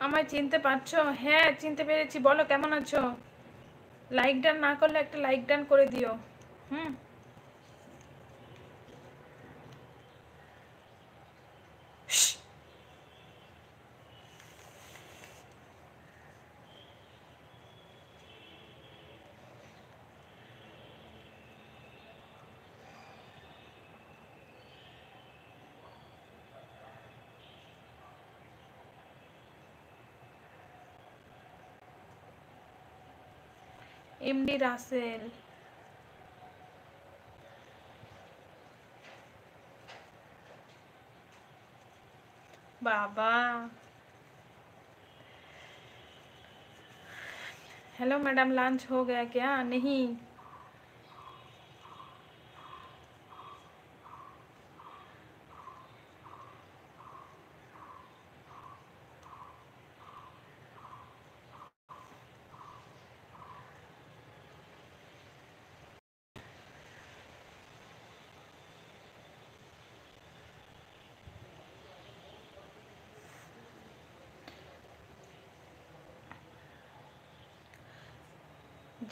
আমায় চিনতে পারছো? হ্যাঁ চিনতে পেরেছি, বলো কেমন আছো? লাইক ডান না করলে একটা লাইক ডান করে দিও। হুম। এমডি রাসেল। बाबा। हेलो मैडम, लंच हो गया क्या? नहीं।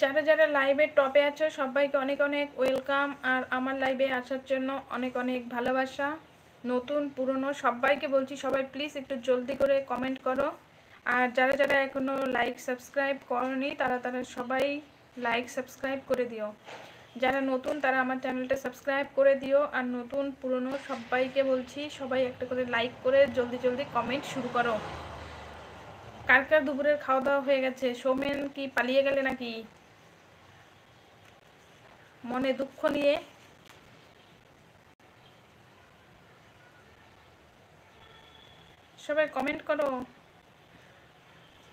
যারা যারা লাইভে টপে আছো সবাইকে অনেক অনেক ওয়েলকাম, আর আমার লাইভে আসার জন্য অনেক অনেক ভালোবাসা। নতুন পুরনো সবাইকে বলছি, সবাই প্লিজ একটু জলদি করে কমেন্ট করো। আর যারা যারা এখনো লাইক সাবস্ক্রাইব করনি তারা তারা সবাই লাইক সাবস্ক্রাইব করে দিও। যারা নতুন তারা আমার চ্যানেলটা সাবস্ক্রাইব করে দিও। আর নতুন পুরনো সবাইকে বলছি, সবাই একটা করে লাইক করে জলদি জলদি কমেন্ট শুরু করো। কার কার দুপুরের খাওয়া দাওয়া হয়ে গেছে? সৌমেন কি পালিয়ে গেলে নাকি মনে দুঃখ নিয়ে? সবাই কমেন্ট করো।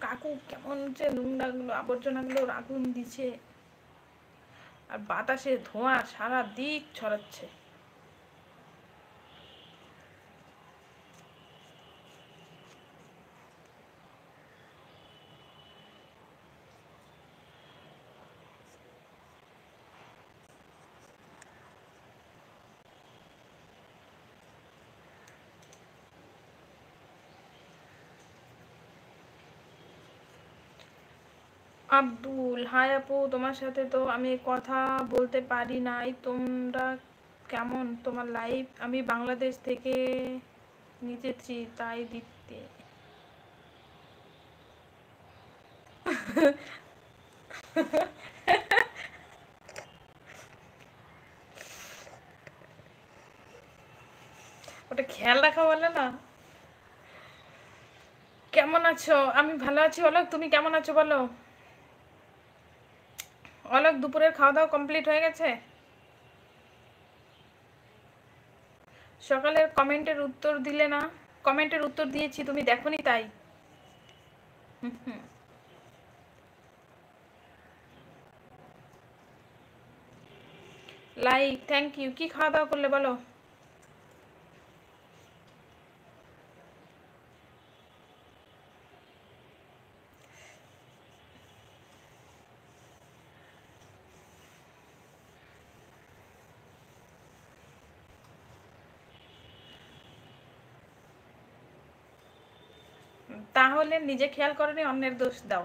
কাকু কেমন যে নোংরাগুলো আবর্জনাগুলো আগুন দিছে, আর বাতাসে ধোঁয়া সারা দিক ছড়াচ্ছে। আব্দুল, হাই আপু, তোমার সাথে তো আমি কথা বলতে পারি নাই। তোমরা কেমন? তোমার লাইফ আমি বাংলাদেশ থেকে নিতেছি তাই দিতে। ওটা খেয়াল রাখা বলে না। কেমন আছো? আমি ভালো আছি। অলোক তুমি কেমন আছো বলো। অলোক দুপুরের খাওয়া দাওয়া কমপ্লিট হয়ে গেছে? সকালের কমেন্টের উত্তর দিলে না? কমেন্টের উত্তর দিয়েছি, তুমি দেখোনি তাই। Like, thank you. কি খাওয়া দাওয়া করলে বলো? তাহলে নিজে খেয়াল করনি, অন্যের দোষ দাও।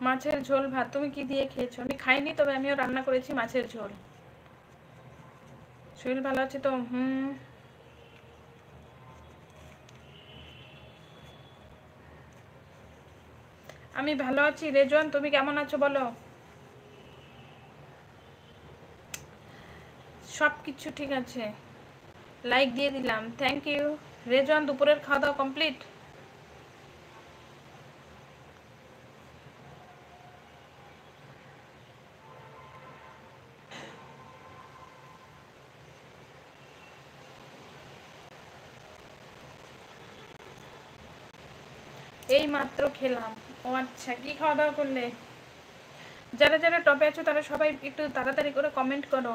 মাছের ঝোল ভাত। তুমি কি দিয়ে খেয়েছো? আমি খাইনি, তবে আমিও রান্না করেছি মাছের ঝোল। শরীর ভালো আছে তো? আমি ভালো আছি। রেজন তুমি কেমন আছো বলো? সব কিছু ঠিক আছে। লাইক দিয়ে দিলাম, থ্যাংক ইউ। রেজন দুপুরের খাওয়া দাওয়া কমপ্লিট? এই মাত্র খেলাম। ও আচ্ছা, কি খাওয়া দাওয়া করলে? যারা যারা টপে আছো তারা সবাই একটু তাড়াতাড়ি করে কমেন্ট করো।